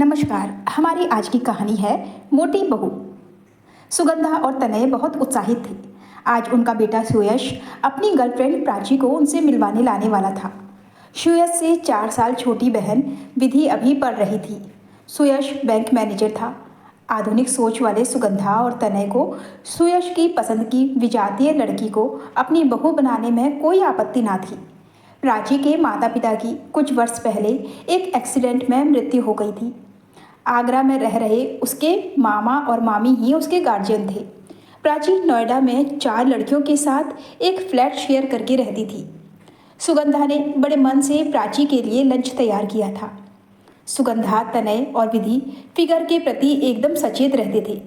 नमस्कार। हमारी आज की कहानी है मोटी बहू। सुगंधा और तनय बहुत उत्साहित थे। आज उनका बेटा सुयश अपनी गर्लफ्रेंड प्राची को उनसे मिलवाने लाने वाला था। सुयश से 4 साल छोटी बहन विधि अभी पढ़ रही थी। सुयश बैंक मैनेजर था। आधुनिक सोच वाले सुगंधा और तनय को सुयश की पसंद की विजातीय लड़की को अपनी बहू बनाने में कोई आपत्ति ना थी। प्राची के माता पिता की कुछ वर्ष पहले एक एक्सीडेंट में मृत्यु हो गई थी। आगरा में रह रहे उसके मामा और मामी ही उसके गार्जियन थे। प्राची नोएडा में 4 लड़कियों के साथ एक फ्लैट शेयर करके रहती थी। सुगंधा ने बड़े मन से प्राची के लिए लंच तैयार किया था। सुगंधा, तनय और विधि फिगर के प्रति एकदम सचेत रहते थे।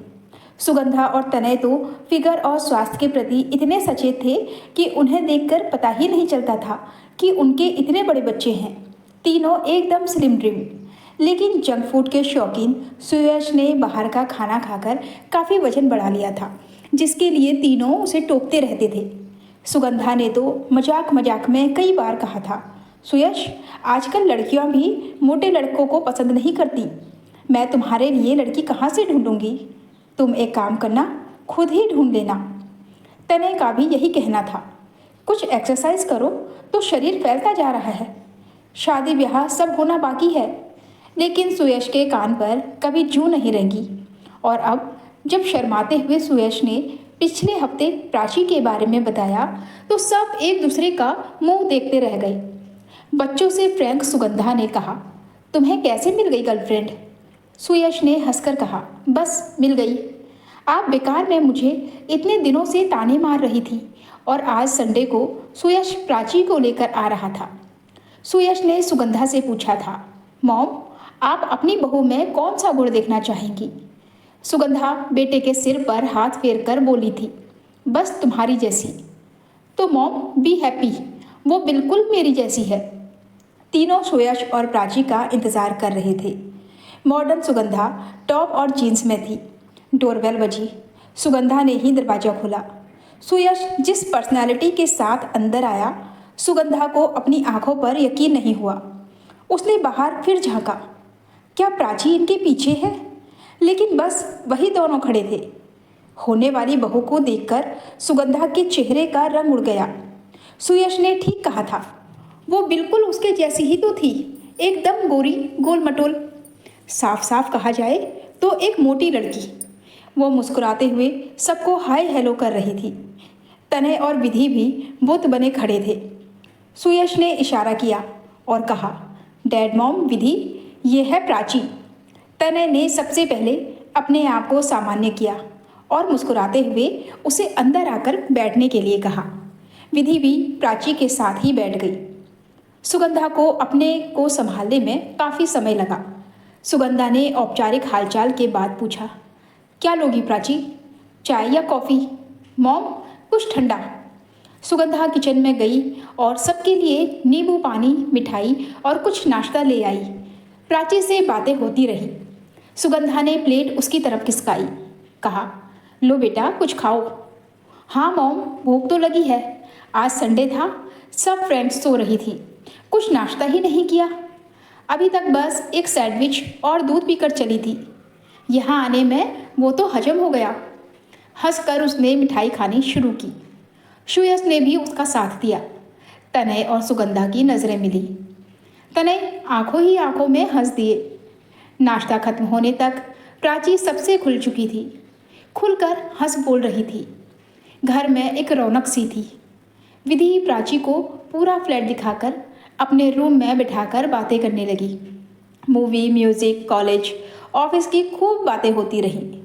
सुगंधा और तनय तो फिगर और स्वास्थ्य के प्रति इतने सचेत थे कि उन्हें देखकर पता ही नहीं चलता था कि उनके इतने बड़े बच्चे हैं। तीनों एकदम स्लिम ट्रिम। लेकिन जंक फूड के शौकीन सुयश ने बाहर का खाना खाकर काफ़ी वजन बढ़ा लिया था, जिसके लिए तीनों उसे टोकते रहते थे। सुगंधा ने तो मजाक मजाक में कई बार कहा था, सुयश, आजकल लड़कियां भी मोटे लड़कों को पसंद नहीं करती। मैं तुम्हारे लिए लड़की कहाँ से ढूंढूंगी? तुम एक काम करना, खुद ही ढूंढ लेना। तनय का भी यही कहना था, कुछ एक्सरसाइज करो तो शरीर फैलता जा रहा है। शादी ब्याह सब होना बाकी है। लेकिन सुयश के कान पर कभी जूं नहीं रेंगी। और अब जब शर्माते हुए सुयश ने पिछले हफ्ते प्राची के बारे में बताया तो सब एक दूसरे का मुंह देखते रह गए। बच्चों से फ्रैंक सुगंधा ने कहा, तुम्हें कैसे मिल गई गर्लफ्रेंड? सुयश ने हंसकर कहा, बस मिल गई। आप बेकार में मुझे इतने दिनों से ताने मार रही थी और आज संडे को सुयश प्राची को लेकर आ रहा था। सुयश ने सुगंधा से पूछा था, मॉम, आप अपनी बहू में कौन सा गुण देखना चाहेंगी? सुगंधा बेटे के सिर पर हाथ फेरकर बोली थी, बस तुम्हारी जैसी। तो मॉम बी हैप्पी, वो बिल्कुल मेरी जैसी है। तीनों सुयश और प्राची का इंतजार कर रहे थे। मॉडर्न सुगंधा टॉप और जीन्स में थी। डोरबेल बजी। सुगंधा ने ही दरवाज़ा खोला। सुयश जिस पर्सनालिटी के साथ अंदर आया, सुगंधा को अपनी आंखों पर यकीन नहीं हुआ। उसने बाहर फिर झांका, क्या प्राची इनके पीछे है? लेकिन बस वही दोनों खड़े थे। होने वाली बहू को देखकर सुगंधा के चेहरे का रंग उड़ गया। सुयश ने ठीक कहा था, वो बिल्कुल उसके जैसी ही तो थी, एकदम गोरी गोल मटोल। साफ साफ कहा जाए तो एक मोटी लड़की। वो मुस्कुराते हुए सबको हाय हेलो कर रही थी। तनय और विधि भी बुत बने खड़े थे। सुयश ने इशारा किया और कहा, डैड मॉम विधि, ये है प्राची। तनय ने सबसे पहले अपने आप को सामान्य किया और मुस्कुराते हुए उसे अंदर आकर बैठने के लिए कहा। विधि भी प्राची के साथ ही बैठ गई। सुगंधा को अपने को संभालने में काफ़ी समय लगा। सुगंधा ने औपचारिक हालचाल के बाद पूछा, क्या लोगी प्राची, चाय या कॉफ़ी? मॉम, कुछ ठंडा। सुगंधा किचन में गई और सबके लिए नींबू पानी, मिठाई और कुछ नाश्ता ले आई। प्राची से बातें होती रही। सुगंधा ने प्लेट उसकी तरफ खिसकाई, कहा, लो बेटा कुछ खाओ। हाँ मॉम, भूख तो लगी है। आज संडे था, सब फ्रेंड्स सो रही थी, कुछ नाश्ता ही नहीं किया। अभी तक बस एक सैंडविच और दूध पीकर चली थी। यहाँ आने में वो तो हजम हो गया। हंसकर उसने मिठाई खानी शुरू की। सुयश ने भी उसका साथ दिया। तनय और सुगंधा की नज़रें मिली। तनय आंखों ही आंखों में हंस दिए। नाश्ता खत्म होने तक प्राची सबसे खुल चुकी थी। खुलकर हंस बोल रही थी। घर में एक रौनक सी थी। विधि प्राची को पूरा फ्लैट दिखाकर अपने रूम में बिठाकर बातें करने लगी। मूवी, म्यूज़िक, कॉलेज, ऑफिस की खूब बातें होती रहीं।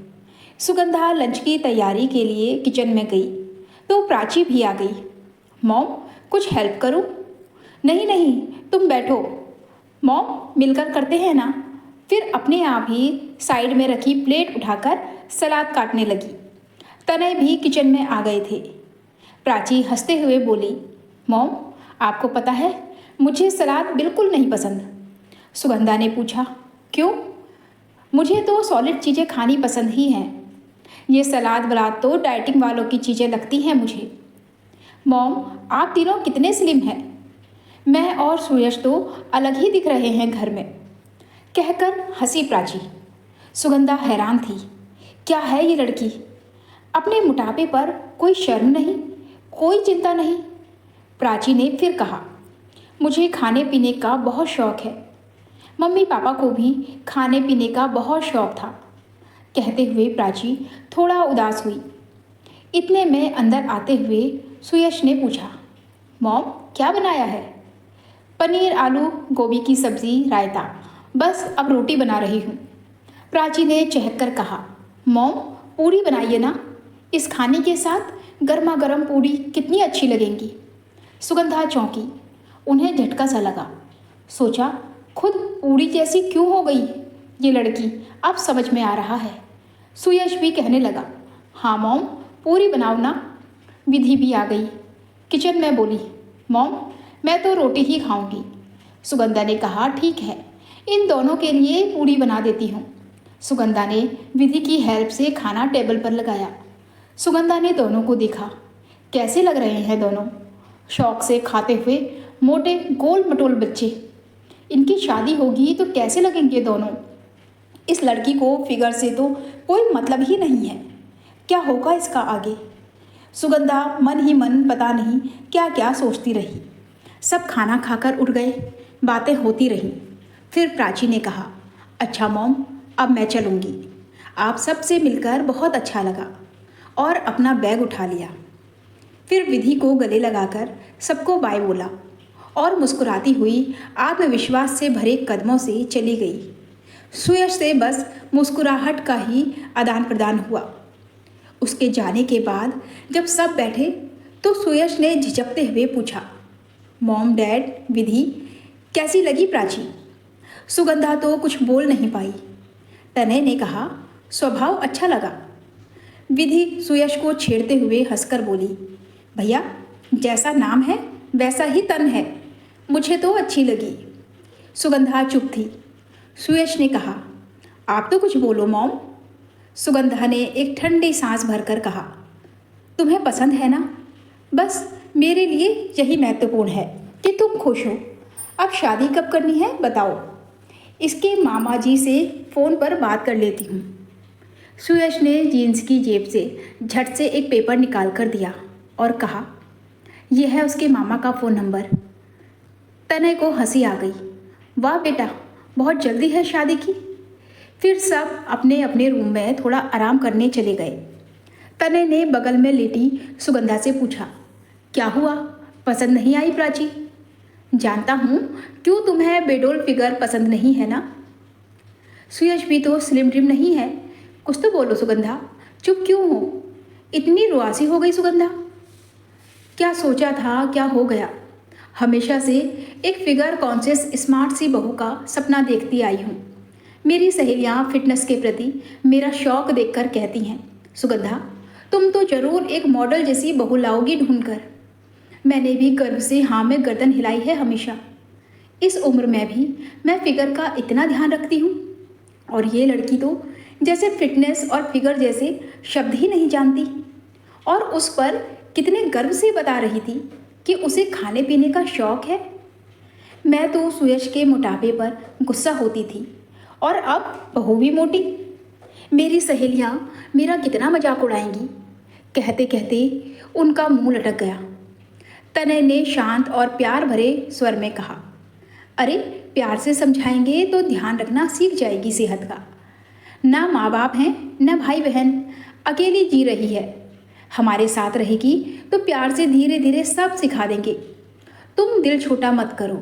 सुगंधा लंच की तैयारी के लिए किचन में गई तो प्राची भी आ गई। मॉम, कुछ हेल्प करूं? नहीं नहीं, तुम बैठो। मॉम, मिलकर करते हैं ना। फिर अपने आप ही साइड में रखी प्लेट उठाकर सलाद काटने लगी। तनय भी किचन में आ गए थे। प्राची हंसते हुए बोली, मॉम, आपको पता है मुझे सलाद बिल्कुल नहीं पसंद। सुगंधा ने पूछा, क्यों? मुझे तो सॉलिड चीज़ें खानी पसंद ही हैं। ये सलाद वलाद तो डाइटिंग वालों की चीज़ें लगती हैं मुझे। मॉम, आप तीनों कितने स्लिम हैं। मैं और सुयश तो अलग ही दिख रहे हैं घर में। कहकर हंसी प्राची। सुगंधा हैरान थी। क्या है ये लड़की? अपने मोटापे पर कोई शर्म नहीं, कोई चिंता नहीं। प्राची ने फिर कहा, मुझे खाने पीने का बहुत शौक है। मम्मी पापा को भी खाने पीने का बहुत शौक था। कहते हुए प्राची थोड़ा उदास हुई। इतने में अंदर आते हुए सुयश ने पूछा, मॉम क्या बनाया है? पनीर आलू गोभी की सब्जी रायता, बस अब रोटी बना रही हूँ। प्राची ने चहक कर कहा, मॉम पूरी बनाइए ना, इस खाने के साथ गर्मा गर्म पूरी कितनी अच्छी लगेंगी। सुगंधा चौंकी। उन्हें झटका सा लगा। सोचा, खुद पूरी जैसी क्यों हो गई ये लड़की, अब समझ में आ रहा है। सुयश भी कहने लगा, हाँ मॉम पूरी बनाओ ना। विधि भी आ गई। किचन में बोली, मॉम मैं तो रोटी ही खाऊंगी। सुगंधा ने कहा, ठीक है, इन दोनों के लिए पूरी बना देती हूँ। सुगंधा ने विधि की हेल्प से खाना टेबल पर लगाया। सुगंधा ने दोनों को देखा। कैसे लग रहे हैं दोनों? शौक से खाते हुए मोटे गोल मटोल बच्चे। इनकी शादी होगी तो कैसे लगेंगे दोनों? इस लड़की को फिगर से तो कोई मतलब ही नहीं है। क्या होगा इसका आगे? सुगंधा मन ही मन पता नहीं क्या क्या सोचती रही। सब खाना खाकर उठ गए। बातें होती रहीं। फिर प्राची ने कहा, अच्छा मॉम अब मैं चलूँगी। आप सबसे मिलकर बहुत अच्छा लगा। और अपना बैग उठा लिया। फिर विधि को गले लगाकर सबको बाय बोला और मुस्कुराती हुई आत्मविश्वास से भरे कदमों से चली गई। सुयश से बस मुस्कुराहट का ही आदान प्रदान हुआ। उसके जाने के बाद जब सब बैठे तो सुयश ने झिझकते हुए पूछा, मॉम डैड विधि कैसी लगी प्राची? सुगंधा तो कुछ बोल नहीं पाई। तनय ने कहा, स्वभाव अच्छा लगा। विधि सुयश को छेड़ते हुए हंसकर बोली, भैया जैसा नाम है वैसा ही तन है, मुझे तो अच्छी लगी। सुगंधा चुप थी। सुयश ने कहा, आप तो कुछ बोलो मॉम। सुगंधा ने एक ठंडी सांस भरकर कहा, तुम्हें पसंद है ना? बस मेरे लिए यही महत्वपूर्ण है कि तुम खुश हो। अब शादी कब करनी है बताओ। इसके मामा जी से फ़ोन पर बात कर लेती हूँ। सुयश ने जीन्स की जेब से झट से एक पेपर निकाल कर दिया और कहा, यह है उसके मामा का फ़ोन नंबर। तनय को हंसी आ गई। वाह बेटा, बहुत जल्दी है शादी की। फिर सब अपने अपने रूम में थोड़ा आराम करने चले गए। तनय ने बगल में लेटी सुगंधा से पूछा, क्या हुआ, पसंद नहीं आई प्राची? जानता हूँ क्यों तुम्हें बेडोल फिगर पसंद नहीं है ना। सुयश भी तो स्लिम ट्रिम नहीं है, कुछ तो बोलो सुगंधा, चुप क्यों हो? इतनी रुआसी हो गई सुगंधा। क्या सोचा था, क्या हो गया? हमेशा से एक फिगर कॉन्शियस स्मार्ट सी बहू का सपना देखती आई हूँ। मेरी सहेलियाँ फिटनेस के प्रति मेरा शौक देखकर कहती हैं, सुगंधा तुम तो ज़रूर एक मॉडल जैसी बहू लाओगी ढूंढकर। मैंने भी गर्व से हाँ में गर्दन हिलाई है हमेशा। इस उम्र में भी मैं फिगर का इतना ध्यान रखती हूँ, और ये लड़की तो जैसे फिटनेस और फिगर जैसे शब्द ही नहीं जानती। और उस पर कितने गर्व से बता रही थी कि उसे खाने पीने का शौक है। मैं तो सुयश के मोटापे पर गुस्सा होती थी, और अब बहू भी मोटी। मेरी सहेलियाँ मेरा कितना मजाक उड़ाएंगी। कहते कहते उनका मुंह लटक गया। तनय ने शांत और प्यार भरे स्वर में कहा, अरे प्यार से समझाएंगे तो ध्यान रखना सीख जाएगी सेहत का। ना माँ बाप हैं न भाई बहन, अकेली जी रही है। हमारे साथ रहेगी तो प्यार से धीरे धीरे सब सिखा देंगे। तुम दिल छोटा मत करो।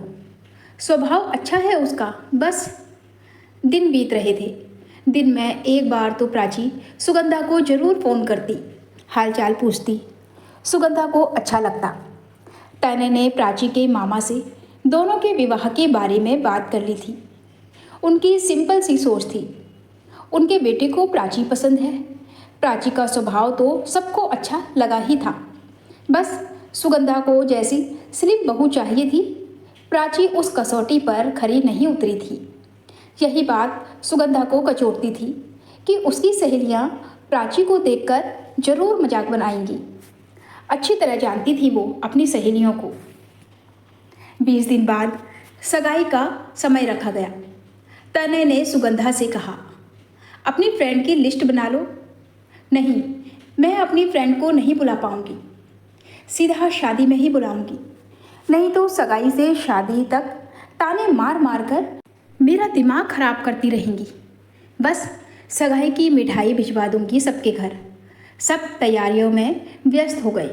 स्वभाव अच्छा है उसका बस। दिन बीत रहे थे। दिन में एक बार तो प्राची सुगंधा को जरूर फ़ोन करती, हालचाल पूछती। सुगंधा को अच्छा लगता। तनय ने प्राची के मामा से दोनों के विवाह के बारे में बात कर ली थी। उनकी सिंपल सी सोच थी। उनके बेटे को प्राची पसंद है। प्राची का स्वभाव तो सबको अच्छा लगा ही था। बस सुगंधा को जैसी स्लिम बहू चाहिए थी। प्राची उस कसौटी पर खरी नहीं उतरी थी। यही बात सुगंधा को कचोटती थी कि उसकी सहेलियाँ प्राची को देखकर जरूर मजाक बनाएंगी। अच्छी तरह जानती थी वो अपनी सहेलियों को। 20 दिन बाद सगाई का समय रखा गया। तनय ने सुगंधा से कहा। अपनी फ्रेंड की लिस्ट बना लो। नहीं, मैं अपनी फ्रेंड को नहीं बुला पाऊंगी, सीधा शादी में ही बुलाऊंगी, नहीं तो सगाई से शादी तक ताने मार मार कर मेरा दिमाग खराब करती रहेंगी। बस सगाई की मिठाई भिजवा दूंगी सबके घर। सब तैयारियों में व्यस्त हो गए।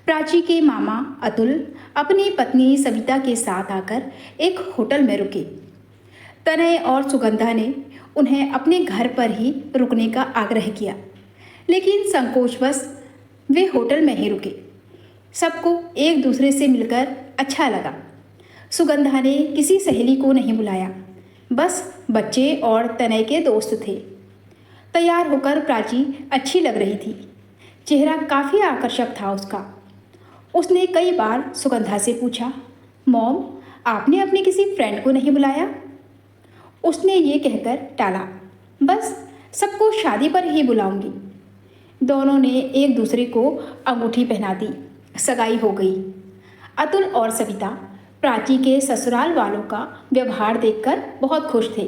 प्राची के मामा अतुल अपनी पत्नी सविता के साथ आकर एक होटल में रुके। तनय और सुगंधा ने उन्हें अपने घर पर ही रुकने का आग्रह किया, लेकिन संकोचवश वे होटल में ही रुके। सबको एक दूसरे से मिलकर अच्छा लगा। सुगंधा ने किसी सहेली को नहीं बुलाया, बस बच्चे और तनय के दोस्त थे। तैयार होकर प्राची अच्छी लग रही थी। चेहरा काफ़ी आकर्षक था उसका। उसने कई बार सुगंधा से पूछा, मॉम, आपने अपने किसी फ्रेंड को नहीं बुलाया? उसने ये कहकर टाला, बस सबको शादी पर ही बुलाऊंगी। दोनों ने एक दूसरे को अंगूठी पहना दी। सगाई हो गई। अतुल और सविता प्राची के ससुराल वालों का व्यवहार देखकर बहुत खुश थे।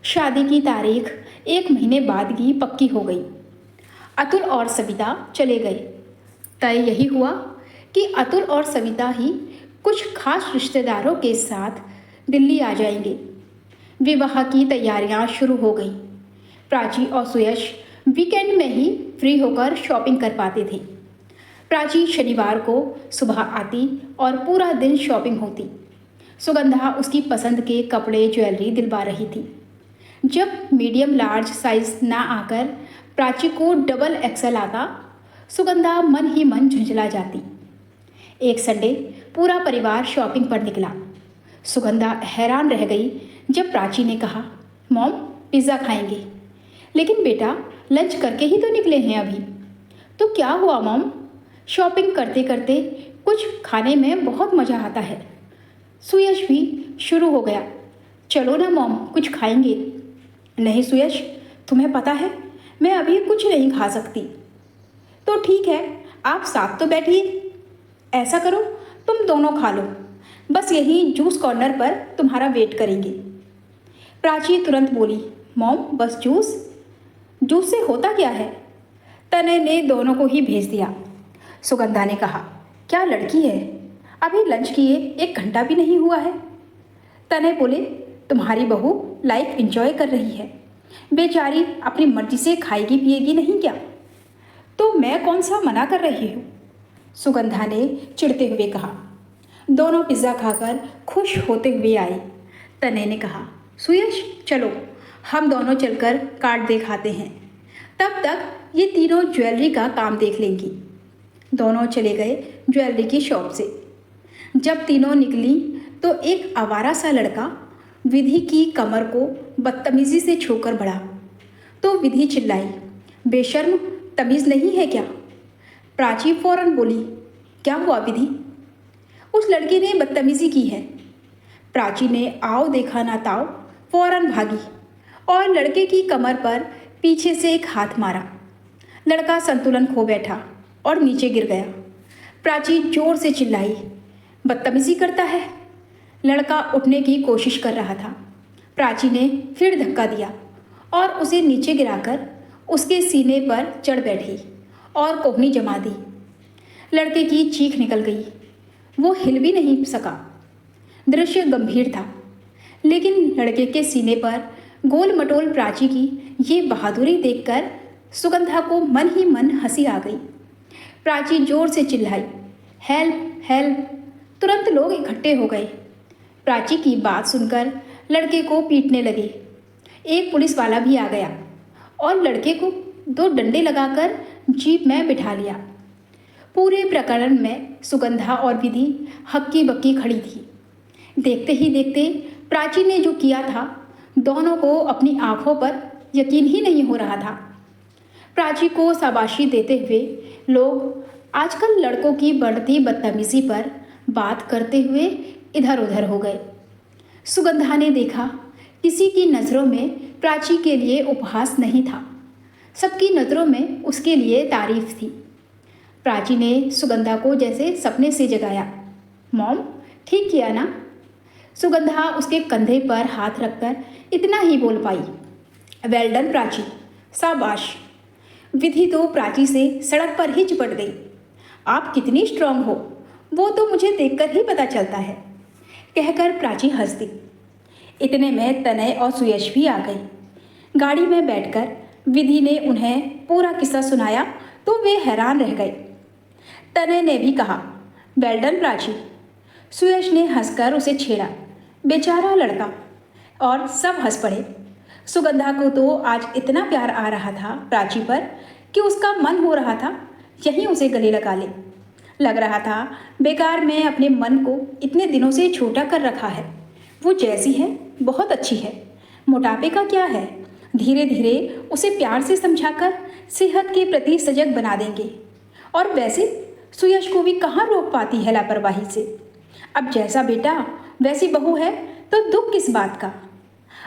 शादी की तारीख 1 महीने बाद की पक्की हो गई। अतुल और सविता चले गए। तय यही हुआ कि अतुल और सविता ही कुछ खास रिश्तेदारों के साथ दिल्ली आ जाएंगे। विवाह की तैयारियां शुरू हो गई। प्राची और सुयश वीकेंड में ही फ्री होकर शॉपिंग कर पाते थे। प्राची शनिवार को सुबह आती और पूरा दिन शॉपिंग होती। सुगंधा उसकी पसंद के कपड़े ज्वेलरी दिलवा रही थी। जब मीडियम लार्ज साइज ना आकर प्राची को डबल एक्सल आता, सुगंधा मन ही मन झुंझला जाती। एक संडे पूरा परिवार शॉपिंग पर निकला। सुगंधा हैरान रह गई जब प्राची ने कहा, मॉम, पिज़्ज़ा खाएंगे। लेकिन बेटा, लंच करके ही तो निकले हैं अभी। तो क्या हुआ मॉम, शॉपिंग करते करते कुछ खाने में बहुत मज़ा आता है। सुयश भी शुरू हो गया, चलो ना मॉम, कुछ खाएंगे। नहीं सुयश, तुम्हें पता है मैं अभी कुछ नहीं खा सकती। तो ठीक है, आप साथ तो बैठिए। ऐसा करो, तुम दोनों खा लो, बस यही जूस कॉर्नर पर तुम्हारा वेट करेंगे। प्राची तुरंत बोली, मॉम, बस जूस? जूस से होता क्या है? तनय ने दोनों को ही भेज दिया। सुगंधा ने कहा, क्या लड़की है, अभी लंच किए 1 घंटा भी नहीं हुआ है। तनय बोले, तुम्हारी बहू लाइफ एंजॉय कर रही है, बेचारी अपनी मर्जी से खाएगी पिएगी नहीं क्या? तो मैं कौन सा मना कर रही हूँ? सुगंधा ने चिढ़ते हुए कहा। दोनों पिज़्ज़ा खाकर खुश होते हुए आए। तनय ने कहा, सुयश, चलो हम दोनों चलकर कार्ड दिखाते हैं, तब तक ये तीनों ज्वेलरी का काम देख लेंगी। दोनों चले गए ज्वेलरी की शॉप से। जब तीनों निकली तो एक आवारा सा लड़का विधि की कमर को बदतमीजी से छूकर बढ़ा। तो विधि चिल्लाई, बेशर्म, तमीज़ नहीं है क्या? प्राची फौरन बोली, क्या हुआ विधि? उस लड़की ने बदतमीजी की है। प्राची ने आओ देखा ना ताओ फौरन भागी और लड़के की कमर पर पीछे से एक हाथ मारा। लड़का संतुलन खो बैठा और नीचे गिर गया। प्राची जोर से चिल्लाई, बदतमीजी करता है। लड़का उठने की कोशिश कर रहा था। प्राची ने फिर धक्का दिया और उसे नीचे गिराकर उसके सीने पर चढ़ बैठी और कोहनी जमा दी। लड़के की चीख निकल गई। वो हिल भी नहीं सका। दृश्य गंभीर था, लेकिन लड़के के सीने पर गोल मटोल प्राची की ये बहादुरी देखकर सुगंधा को मन ही मन हंसी आ गई। प्राची जोर से चिल्लाई, हेल्प हेल्प! तुरंत लोग इकट्ठे हो गए। प्राची की बात सुनकर लड़के को पीटने लगे। एक पुलिस वाला भी आ गया और लड़के को 2 डंडे लगाकर जीप में बिठा लिया। पूरे प्रकरण में सुगंधा और विधि हक्की बक्की खड़ी थी। देखते ही देखते प्राची ने जो किया था, दोनों को अपनी आंखों पर यकीन ही नहीं हो रहा था। प्राची को शाबाशी देते हुए लोग आजकल लड़कों की बढ़ती बदतमीजी पर बात करते हुए इधर उधर हो गए। सुगंधा ने देखा, किसी की नज़रों में प्राची के लिए उपहास नहीं था, सबकी नज़रों में उसके लिए तारीफ थी। प्राची ने सुगंधा को जैसे सपने से जगाया। मॉम, ठीक किया ना? सुगंधा उसके कंधे पर हाथ रखकर इतना ही बोल पाई, वेल डन प्राची, शाबाश। विधि तो प्राची से सड़क पर ही चिपट गई। आप कितनी स्ट्रांग हो वो तो मुझे देखकर ही पता चलता है, कहकर प्राची हंस दी। इतने में तनय और सुयश भी आ गई। गाड़ी में बैठकर विधि ने उन्हें पूरा किस्सा सुनाया तो वे हैरान रह गए। तनय ने भी कहा, वेल डन प्राची। सुयश ने हंसकर उसे छेड़ा, बेचारा लड़का, और सब हंस पड़े। सुगंधा को तो आज इतना प्यार आ रहा था प्राची पर कि उसका मन हो रहा था यहीं उसे गले लगा ले। लग रहा था बेकार में अपने मन को इतने दिनों से छोटा कर रखा है। वो जैसी है बहुत अच्छी है, मोटापे का क्या है, धीरे धीरे उसे प्यार से समझाकर सेहत के प्रति सजग बना देंगे। और वैसे सुयश को भी कहाँ रोक पाती है लापरवाही से। अब जैसा बेटा वैसी बहू है तो दुख किस बात का।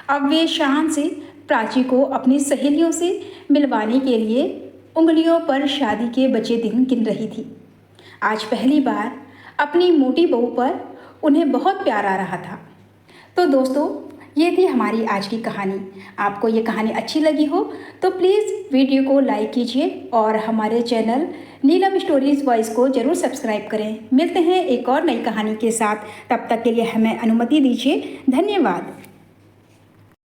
अब वे शान से प्राची को अपनी सहेलियों से मिलवाने के लिए उंगलियों पर शादी के बचे दिन गिन रही थी। आज पहली बार अपनी मोटी बहू पर उन्हें बहुत प्यार आ रहा था। तो दोस्तों, ये थी हमारी आज की कहानी। आपको ये कहानी अच्छी लगी हो तो प्लीज़ वीडियो को लाइक कीजिए और हमारे चैनल नीलम स्टोरीज वॉइस को ज़रूर सब्सक्राइब करें। मिलते हैं एक और नई कहानी के साथ, तब तक के लिए हमें अनुमति दीजिए। धन्यवाद।